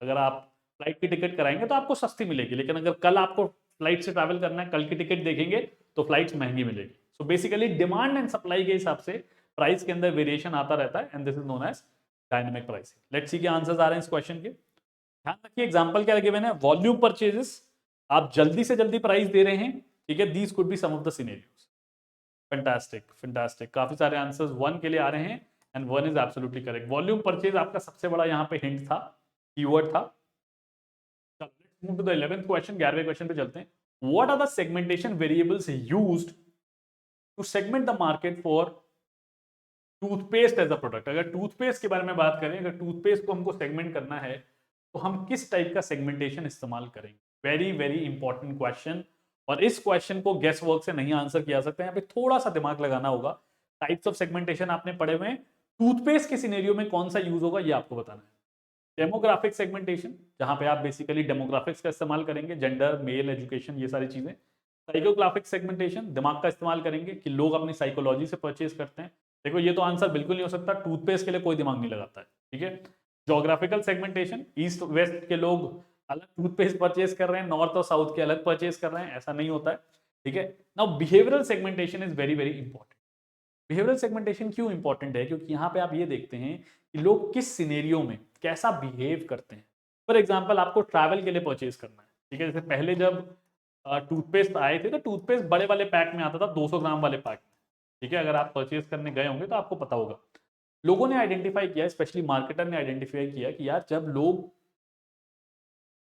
अगर आप फ्लाइट की टिकट कराएंगे तो आपको सस्ती मिलेगी, लेकिन अगर कल आपको फ्लाइट से ट्रैवल करना है, कल की टिकट देखेंगे तो फ्लाइट्स महंगी मिलेगी। So basically demand and supply के हिसाब से प्राइस के अंदर वेरिएशन आता रहता है, and this is known as dynamic pricing. Let's see के आंसर्स आ रहे हैं इस क्वेश्चन के। ध्यान रखिए एग्जांपल क्या लगे मैंने, वॉल्यूम परचेजेस, आप जल्दी से जल्दी प्राइस दे रहे हैं, ठीक है, these could be some of the scenarios. Fantastic, fantastic, काफी सारे आंसर्स 1 के लिए आ रहे हैं and 1 is absolutely correct. Volume purchase आपका सबसे बड़ा यहाँ पे हिंट था, कीवर्ड था। Let's move to the 11th question, 11वें क्वेश्चन पे चलते हैं। What are the segmentation variables used to segment the market for toothpaste as a product? अगर टूथपेस्ट के बारे में बात करें, अगर टूथपेस्ट को हमको सेगमेंट करना है तो हम किस टाइप का सेगमेंटेशन इस्तेमाल करेंगे? वेरी वेरी इंपॉर्टेंट क्वेश्चन, और इस क्वेश्चन को गेस वर्क से नहीं आंसर किया सकता है, यहाँ पे थोड़ा सा दिमाग लगाना होगा। टाइप्स ऑफ सेगमेंटेशन आपने पढ़े हुए हैं, टूथपेस्ट के सिनेरियो में कौन सा यूज होगा ये आपको बताना है। डेमोग्राफिक सेगमेंटेशन, जहां पे आप बेसिकली डेमोग्राफिक्स का इस्तेमाल करेंगे, जेंडर, मेल, एजुकेशन, ये सारी चीजें। साइकोग्राफिक सेगमेंटेशन, दिमाग का इस्तेमाल करेंगे कि लोग अपनी साइकोलॉजी से परचेज करते हैं। देखो ये तो आंसर बिल्कुल नहीं हो सकता, टूथपेस्ट के लिए कोई दिमाग नहीं लगाता है, ठीक है। जोग्राफिकल सेगमेंटेशन, ईस्ट वेस्ट के लोग अलग टूथपेस्ट परचेज कर रहे हैं, नॉर्थ और साउथ के अलग परचेज कर रहे हैं, ऐसा नहीं होता है, ठीक है। Now behavioural segmentation is very very important. Behavioural segmentation क्यों इंपॉर्टेंट है? क्योंकि यहाँ पे आप ये देखते हैं कि लोग किस सिनेरियो में कैसा बिहेव करते हैं। फॉर एग्जाम्पल आपको ट्रैवल के लिए परचेज करना है, ठीक है, जैसे पहले जब टूथपेस्ट आए थे तो टूथपेस्ट बड़े वाले पैक में आता था, 200 ग्राम वाले पैक में, ठीक है, अगर आप परचेज करने गए होंगे तो आपको पता होगा। लोगों ने आइडेंटिफाई किया, स्पेशली मार्केटर ने आइडेंटिफाई किया कि यार जब लोग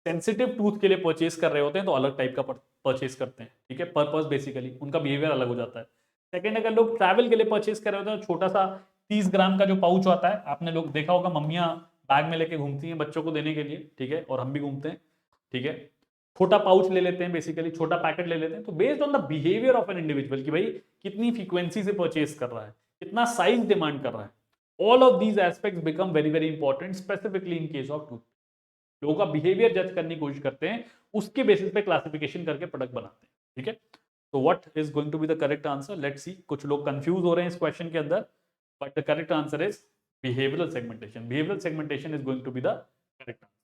सेंसिटिव टूथ के लिए परचेज कर रहे होते हैं तो अलग टाइप का परचेज करते हैं, ठीक है, पर्पस बेसिकली उनका बिहेवियर अलग हो जाता है। सेकंड, अगर लोग ट्रैवल के लिए परचेज कर रहे होते हैं तो छोटा सा 30 ग्राम का जो पाउच आता है, आपने लोग देखा होगा मम्मियां बैग में लेके घूमती हैं बच्चों को देने के लिए, ठीक है, और हम भी घूमते हैं, ठीक है, छोटा पाउच ले लेते हैं, बेसिकली छोटा पैकेट ले लेते हैं। तो based on the behaviour of an individual कि भाई कितनी फ्रीक्वेंसी से परचेज कर रहा है, कितना साइज डिमांड कर रहा है, all of these aspects become very very important specifically in case of tooth. लोगों का बिहेवियर जज करने की कोशिश करते हैं, उसके बेसिस पे क्लासिफिकेशन करके प्रोडक्ट बनाते हैं, ठीक है। तो what is going to be the correct answer, let's see. कुछ लोग कंफ्यूज हो रहे हैं इस क्वेश्चन के अंदर, but the correct answer is behavioural segmentation. Behavioural segmentation is going to be the correct answer.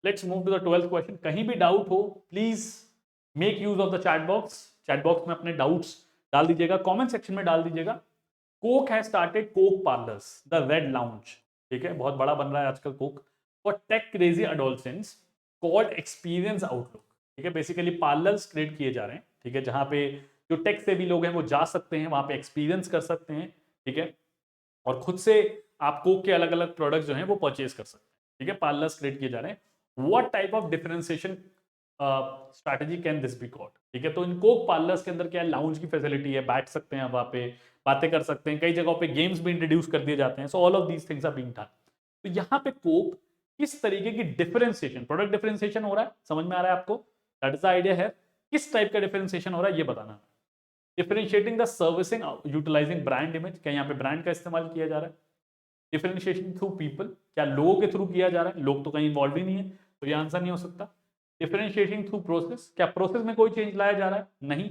Let's move to the 12th question. कहीं भी डाउट हो please make use of the chat box. Chat box में अपने doubts डाल दीजिएगा, comment section में डाल दीजिएगा। Coke has started Coke parlours the red lounge, ठीक है, बहुत बड़ा बन रहा है आजकल Coke, for tech crazy adolescents called experience outlook, ठीक है। बेसिकली पार्लर्स क्रिएट किए जा रहे हैं, ठीक है, जहां पे जो टेक से भी लोग हैं वो जा सकते हैं, वहां पे एक्सपीरियंस कर सकते हैं, ठीक है, और खुद से आप कोक के अलग अलग प्रोडक्ट्स जो हैं वो परचेज कर सकते हैं, ठीक है। पार्लर्स क्रिएट किए जा रहे हैं। What type of differentiation strategy can this be called, ठीक है। तो इन कोक पार्लर्स के अंदर क्या लाउंज की फैसिलिटी है, बैठ सकते हैं वहां पे, बातें कर सकते हैं, कई जगहों पे गेम्स भी इंट्रोड्यूस कर दिए जाते हैं। So all of these things are being done. तो यहाँ पे कोक किस तरीके की डिफरेंशिएशन, प्रोडक्ट डिफरेंशिएशन हो रहा है, समझ में आ रहा है आपको, दैट इज द आइडिया है। किस टाइप का डिफरेंशिएशन हो रहा है ये बताना। Differentiating the servicing utilising brand image, क्या यहाँ पे ब्रांड का इस्तेमाल किया जा रहा है। डिफरेंशिएशन थ्रू पीपल, क्या लोगों के थ्रू किया जा रहा है, लोग तो कहीं इन्वॉल्व ही नहीं है, तो ये आंसर नहीं हो सकता। डिफरेंशिएटिंग थ्रू प्रोसेस, क्या प्रोसेस में कोई चेंज लाया जा रहा है, नहीं।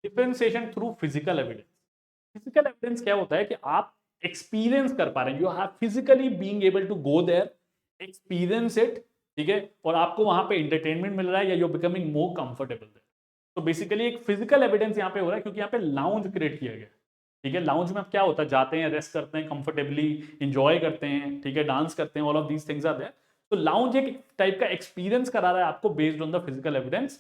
Differentiation through physical evidence, physical evidence क्या होता है कि आप एक्सपीरियंस कर पा रहे हैं, you have physically being able to go there, experience it, ठीक है, और आपको वहां पे एंटरटेनमेंट मिल रहा है या you are becoming more comfortable there. तो बेसिकली एक फिजिकल एविडेंस यहाँ पे हो रहा है क्योंकि यहाँ पे लाउंज क्रिएट किया गया, ठीक है। लाउंज में आप क्या होता है, जाते हैं, रेस्ट करते हैं, कंफर्टेबली इंजॉय करते हैं, ठीक है, डांस करते हैं, all of these things are there. तो लाउंज एक टाइप का एक्सपीरियंस करा रहा है आपको based on the physical evidence,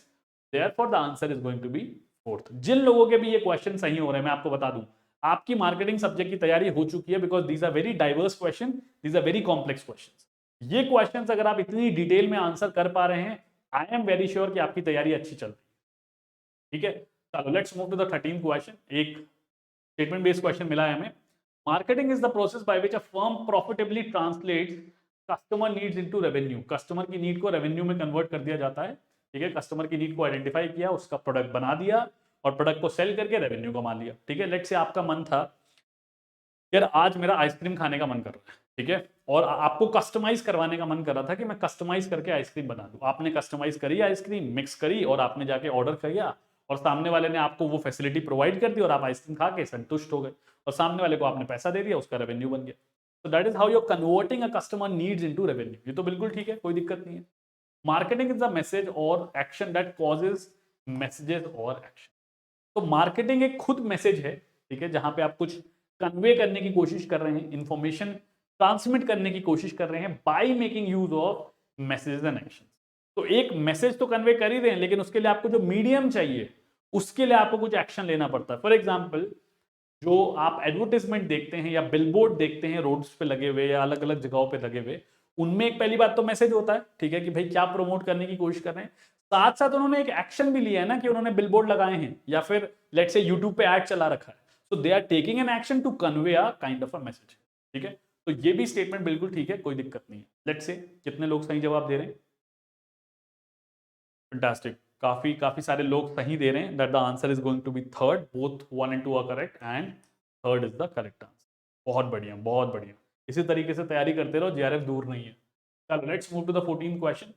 therefore the answer is going to be fourth. जिन लोगों के भी ये क्वेश्चन सही हो रहे हैं, मैं आपको बता दूं आपकी मार्केटिंग सब्जेक्ट की तैयारी हो चुकी है, because these are very diverse question, these are very complex question. ये क्वेश्चंस अगर आप इतनी डिटेल में आंसर कर पा रहे हैं, आई एम वेरी श्योर कि आपकी तैयारी अच्छी चल रही है, ठीक है। चलो let's move to the 13th question. एक स्टेटमेंट बेस्ड क्वेश्चन मिला है हमें। Marketing is the process by which a firm profitably translates customer needs into revenue. Customer की नीड को रेवेन्यू में कन्वर्ट कर दिया जाता है, ठीक है। कस्टमर की नीड को आइडेंटिफाई किया, उसका प्रोडक्ट बना दिया और प्रोडक्ट को सेल करके रेवेन्यू कमा लिया, ठीक है। लेट्स से आपका मन था यार आज मेरा आइसक्रीम खाने का मन कर रहा है, ठीक है, और आपको कस्टमाइज करवाने का मन कर रहा था कि मैं कस्टमाइज करके आइसक्रीम बना दूं। आपने कस्टमाइज करी आइसक्रीम, मिक्स करी और आपने जाके ऑर्डर किया और सामने वाले ने आपको वो फैसिलिटी प्रोवाइड कर दी और आप आइसक्रीम खा के संतुष्ट हो गए और सामने वाले को आपने पैसा दे दिया, उसका रेवेन्यू बन गया। तो that is how you converting a customer needs into revenue. ये तो बिल्कुल ठीक है, कोई दिक्कत नहीं है। मार्केटिंग इज द मैसेज और एक्शन दैट कॉजेज मैसेजेस और एक्शन। तो मार्केटिंग एक खुद मैसेज है, ठीक है, जहां पे आप कुछ कन्वे करने की कोशिश कर रहे हैं, इंफॉर्मेशन ट्रांसमिट करने की कोशिश कर रहे हैं by making use of messages and action. तो एक मैसेज तो कन्वे कर ही रहे हैं, लेकिन उसके लिए आपको जो मीडियम चाहिए उसके लिए आपको कुछ एक्शन लेना पड़ता है। फॉर एग्जाम्पल, जो आप एडवर्टाइजमेंट देखते हैं या बिलबोर्ड देखते हैं रोड्स पे लगे हुए या अलग अलग जगहों पे लगे हुए, उनमें एक पहली बात तो मैसेज होता है, ठीक है, कि भाई क्या प्रमोट करने की कोशिश कर रहे हैं। साथ साथ उन्होंने एक एक्शन भी लिया है ना कि उन्होंने बिलबोर्ड लगाए हैं या फिर लेट्स से यूट्यूब पे ऐड चला रखा है। So they are taking an action to convey a kind of a message, ठीक है। तो ये भी स्टेटमेंट बिल्कुल ठीक है, कोई दिक्कत नहीं है। लेट्स से कितने लोग सही जवाब दे रहे हैं, फैंटास्टिक, काफी काफी सारे लोग सही दे रहे हैं। That the answer is going to be third, both 1 and 2 are correct and third is the correct answer. बहुत बढ़िया, बहुत बढ़िया। इसी तरीके से तैयारी करते रहो, जेआरएफ दूर नहीं है। चलो let's move to the 14th question.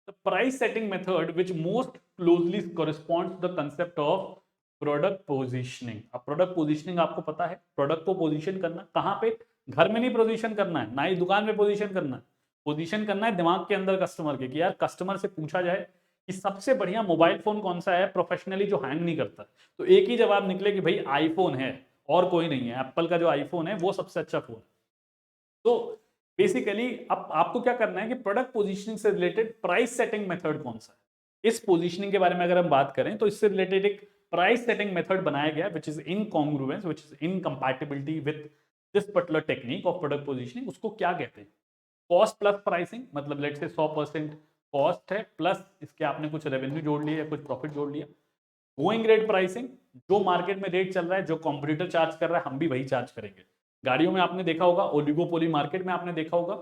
The price setting method which most closely corresponds to the concept of product positioning. अब प्रोडक्ट पोजीशनिंग आपको पता है, प्रोडक्ट को पोजीशन करना कहाँ पे, घर में नहीं पोजीशन करना है, ना ही दुकान में पोजीशन करना है। पोजीशन करना है दिमाग के अंदर कस्टमर के, कि यार कस्टमर से पूछा जाए कि सबसे बढ़िया मोबाइल फोन कौन सा है प्रोफेशनली जो हैंग नहीं करता, तो एक ही जवाब निकले कि भाई आईफोन है और कोई नहीं है, एप्पल का जो आईफोन है वो सबसे अच्छा फोन है। तो बेसिकली अब आपको क्या करना है कि प्रोडक्ट पोजीशनिंग से रिलेटेड प्राइस सेटिंग मेथड कौन सा है। इस पोजीशनिंग के बारे में अगर हम बात करें तो इससे रिलेटेड एक प्राइस सेटिंग मेथड बनाया गया which is incongruence, which is incompatibility with this particular technique of product positioning, उसको क्या कहते हैं? कॉस्ट प्लस प्राइसिंग, मतलब लेट्स से 100% कॉस्ट है प्लस इसके आपने कुछ रेवेन्यू जोड़ लिया या कुछ प्रॉफिट जोड़ लिया। गोइंग रेट प्राइसिंग, जो मार्केट में रेट चल रहा है, जो कॉम्पिटिटर चार्ज कर रहा है, हम भी वही चार्ज करेंगे। गाड़ियों में आपने देखा होगा, ओलिगोपोली मार्केट में आपने देखा होगा,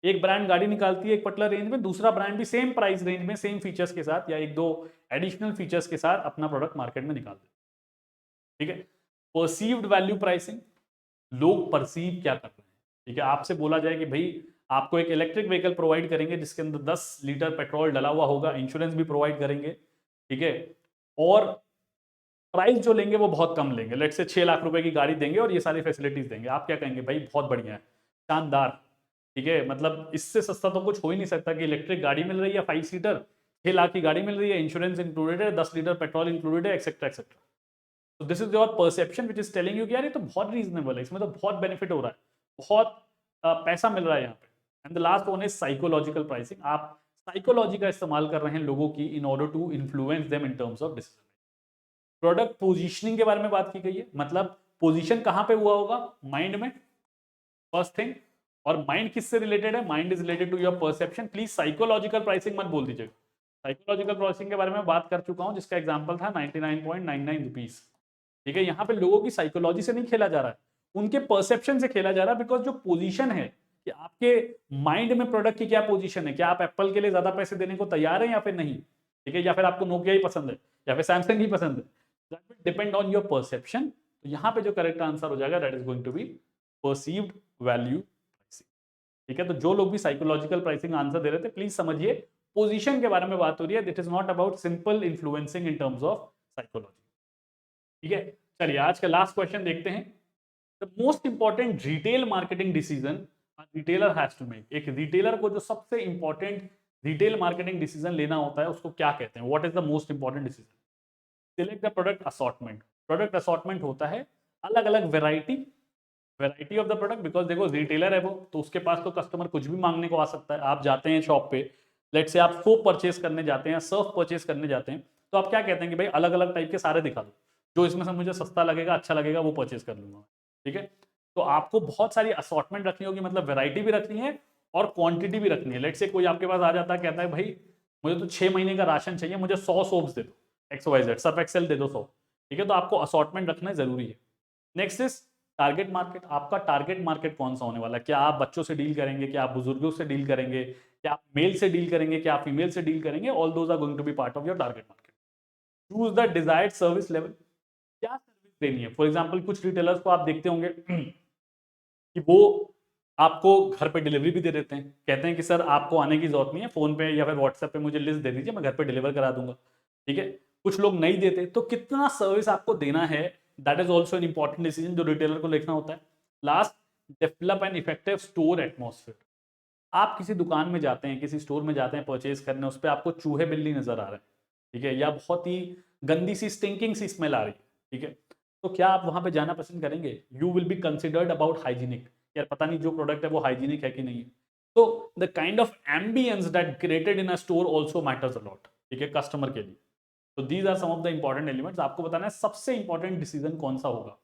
एक ब्रांड गाड़ी निकालती है एक पर्टिकुलर रेंज में, दूसरा ब्रांड भी सेम प्राइस रेंज में सेम फीचर्स के साथ या एक दो एडिशनल फीचर्स के साथ अपना प्रोडक्ट मार्केट में निकाल देते हैं। ठीक है। परसीव्ड वैल्यू प्राइसिंग, लोग परसीव क्या कर रहे हैं। ठीक है, आपसे बोला जाए कि भाई आपको एक इलेक्ट्रिक व्हीकल प्रोवाइड करेंगे जिसके अंदर 10 लीटर पेट्रोल डला हुआ होगा, इंश्योरेंस भी प्रोवाइड करेंगे। ठीक है, और प्राइस जो लेंगे वो बहुत कम लेंगे, लेट से 6 लाख रुपए की गाड़ी देंगे और ये सारी फैसिलिटीज देंगे। आप क्या कहेंगे? भाई बहुत बढ़िया है, शानदार। ठीक है, मतलब इससे सस्ता तो कुछ हो ही नहीं सकता कि इलेक्ट्रिक गाड़ी मिल रही है 5 सीटर, 6 लाख की गाड़ी मिल रही है, इंश्योरेंस इंक्लूडेड है, 10 लीटर पेट्रोल इंक्लूडेड है, एक्सेट्रा एक्सेट्रा। तो this is your perception which is telling you कि यार ये तो बहुत रीजनेबल है, इसमें तो बहुत बेनिफिट हो रहा है, बहुत पैसा मिल रहा है यहाँ पे। And the last one is psychological pricing. आप साइकोलॉजी का इस्तेमाल कर रहे हैं लोगों की in order to influence them in terms of decision. Product positioning के बारे में बात की गई है, मतलब पोजीशन कहां पे हुआ होगा? माइंड में, फर्स्ट थिंग। और माइंड किससे रिलेटेड है? Mind is related to your perception. Please psychological pricing मत बोल दीजिएगा। साइकोलॉजिकल प्राइसिंग के बारे में बात कर चुका हूं, जिसका एग्जांपल था 99.99 रुपीज। ठीक है, यहाँ पे लोगों की साइकोलॉजी से नहीं खेला जा रहा है, उनके परसेप्शन से खेला जा रहा है। बिकॉज जो पोजीशन है कि आपके माइंड में प्रोडक्ट की क्या पोजीशन है, क्या आप एप्पल के लिए ज्यादा पैसे देने को तैयार हैं या फिर नहीं? ठीक है, या फिर आपको नोकिया ही पसंद है या फिर सैमसंग ही पसंद है, that will depend on your perception. तो यहाँ पे जो करेक्ट आंसर हो जाएगा that is going to be perceived value pricing. ठीक है, तो जो लोग भी साइकोलॉजिकल प्राइसिंग आंसर दे रहे थे, प्लीज समझिए पोजीशन के बारे में बात हो रही है, that is not about simple influencing in terms of psychology. ठीक है, चलिए आज का लास्ट क्वेश्चन देखते हैं। The most important retail marketing decision retailer has to make. एक रिटेलर को जो सबसे इंपॉर्टेंट रिटेल मार्केटिंग डिसीजन लेना होता है उसको क्या कहते हैं? What is the most important decision? Select the product assortment. Product assortment होता है अलग अलग variety of the product. Because देखो रिटेलर है वो, तो उसके पास तो कस्टमर कुछ भी मांगने को आ सकता है। आप जाते हैं शॉप पे, लेट से आप सोप परचेस करने जाते हैं, सर्फ परचेस करने जाते हैं, तो आप क्या कहते हैं कि भाई अलग अलग टाइप के सारे दिखा दो, जो इसमें से मुझे सस्ता लगेगा, अच्छा लगेगा, वो परचेस कर लूंगा। ठीक है, तो आपको बहुत सारी असॉर्टमेंट रखनी होगी, मतलब वेराइटी भी रखनी है और क्वांटिटी भी रखनी है। लेट से कोई आपके पास आ जाता है, कहता है भाई मुझे तो 6 महीने का राशन चाहिए, मुझे 100 सोप्स दे दो, XYZ सर्फ एक्सेल दे दो 100। ठीक है, तो आपको असॉर्टमेंट रखना जरूरी है। Next is target market. आपका टारगेट मार्केट कौन सा होने वाला है? क्या आप बच्चों से डील करेंगे, क्या आप बुजुर्गों से डील करेंगे, क्या आप मेल से डील करेंगे, क्या आप फीमेल से डील करेंगे? All those are going to be part of your target market. Choose the desired service level. क्या सर्विस देनी है? फॉर एग्जाम्पल कुछ रिटेलर्स को आप देखते होंगे कि वो आपको घर पे डिलीवरी भी दे देते हैं, कहते हैं कि सर आपको आने की जरूरत नहीं है, फोन पे या फिर व्हाट्सएप पे मुझे लिस्ट दे दीजिए, मैं घर पे डिलीवर करा दूंगा। ठीक है, कुछ लोग नहीं देते, तो कितना सर्विस आपको देना है, that is also an important decision जो रिटेलर को देखना होता है। Last, develop an effective store atmosphere. आप किसी दुकान में जाते हैं, किसी स्टोर में जाते हैं परचेज करने, उस पर आपको चूहे बिल्ली नजर आ रहे हैं, ठीक है, या बहुत ही गंदी सी स्टिंकिंग सी स्मेल आ रही है, ठीक है, तो क्या आप वहां पे जाना पसंद करेंगे? You will be considered about hygienic, यार पता नहीं जो प्रोडक्ट है वो हाइजीनिक है कि नहीं है। तो the kind of ambience that created in a store also matters a lot, ठीक है, कस्टमर के लिए। तो these are some of the important elements. आपको बताना है सबसे इंपॉर्टेंट डिसीजन कौन सा होगा।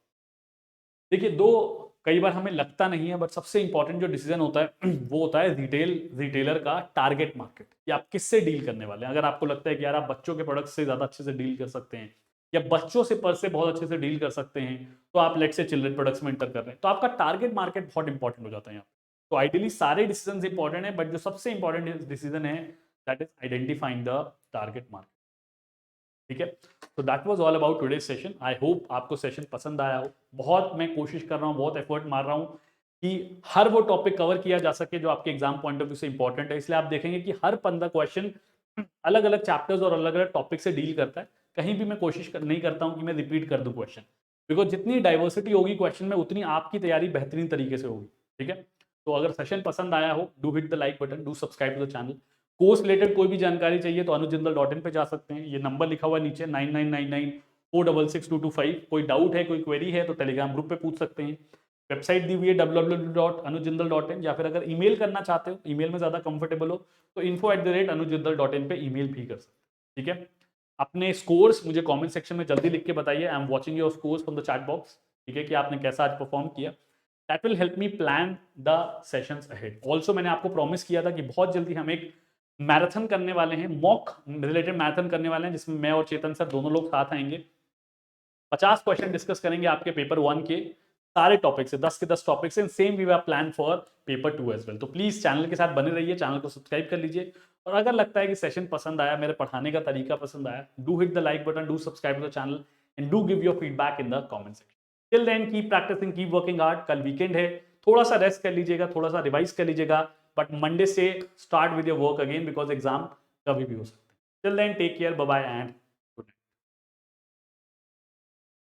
देखिए दो, कई बार हमें लगता नहीं है, बट सबसे इंपॉर्टेंट जो डिसीजन होता है वो होता है रिटेलर का टारगेट मार्केट, कि आप किससे डील करने वाले हैं। अगर आपको लगता है कि यार आप बच्चों के प्रोडक्ट से ज्यादा अच्छे से डील कर सकते हैं या बच्चों से पर से बहुत अच्छे से डील कर सकते हैं, तो आप लेट से चिल्ड्रन प्रोडक्ट्स में एंटर कर रहे हैं, तो आपका टारगेट मार्केट बहुत इंपॉर्टेंट हो जाता है यहाँ। तो आइडियली सारे डिसीजन इंपॉर्टेंट है, बट जो सबसे इंपॉर्टेंट डिसीजन है that is identifying the target market. ठीक है, तो that was all about today session. I hope आपको सेशन पसंद आया हो। बहुत मैं कोशिश कर रहा हूँ, बहुत एफर्ट मार रहा हूँ कि हर वो टॉपिक कवर किया जा सके जो आपके एग्जाम पॉइंट ऑफ व्यू से इंपॉर्टेंट है। इसलिए आप देखेंगे कि हर 15 क्वेश्चन अलग अलग चैप्टर्स और अलग अलग टॉपिक से डील करता है। कहीं भी मैं नहीं करता हूँ कि मैं रिपीट कर दूँ क्वेश्चन, बिकॉज जितनी डाइवर्सिटी होगी क्वेश्चन में उतनी आपकी तैयारी बेहतरीन तरीके से होगी। ठीक है, तो अगर सेशन पसंद आया हो, do hit the like button, do subscribe to the channel. Course related कोई भी जानकारी चाहिए तो अनुजिंदल.in पे जा सकते हैं। ये नंबर लिखा हुआ है नीचे 9999466225। कोई डाउट है, कोई क्वेरी है तो टेलीग्राम ग्रुप पे पूछ सकते हैं। वेबसाइट दी हुई है www.anujindal.in, या फिर अगर ईमेल करना चाहते हो, ईमेल में ज़्यादा कंफर्टेबल हो, तो info@anujindal.in पे ईमेल भी कर सकते हैं। ठीक है, अपने स्कोर्स मुझे कमेंट सेक्शन में जल्दी लिख के बताइए। I am watching your scores from the chat box, ठीक है, कि आपने कैसा आज परफॉर्म किया। That will help me plan the sessions ahead. Also मैंने आपको प्रॉमिस किया था कि बहुत जल्दी हम एक मैराथन करने वाले हैं, मॉक रिलेटेड मैराथन करने वाले हैं, जिसमें मैं और चेतन सर दोनों लोग साथ आएंगे। 50 क्वेश्चन डिस्कस करेंगे आपके पेपर 1 के सारे टॉपिक से, 10 के 10 टॉपिक से। Same we have plan for paper 2 as well. तो प्लीज चैनल के साथ बने रहिए, चैनल को सब्सक्राइब कर लीजिए। और अगर लगता है कि सेशन पसंद आया, मेरे पढ़ाने का तरीका पसंद आया, do hit the like button, do subscribe to the channel and do give your feedback in the comment section. Till then keep practising, keep working hard. कल वीकेंड है, थोड़ा सा रेस्ट कर लीजिएगा, थोड़ा सा रिवाइज कर लीजिएगा, बट मंडे से start with your work again, because exam कभी भी हो सकता है। Till then take care, bye bye and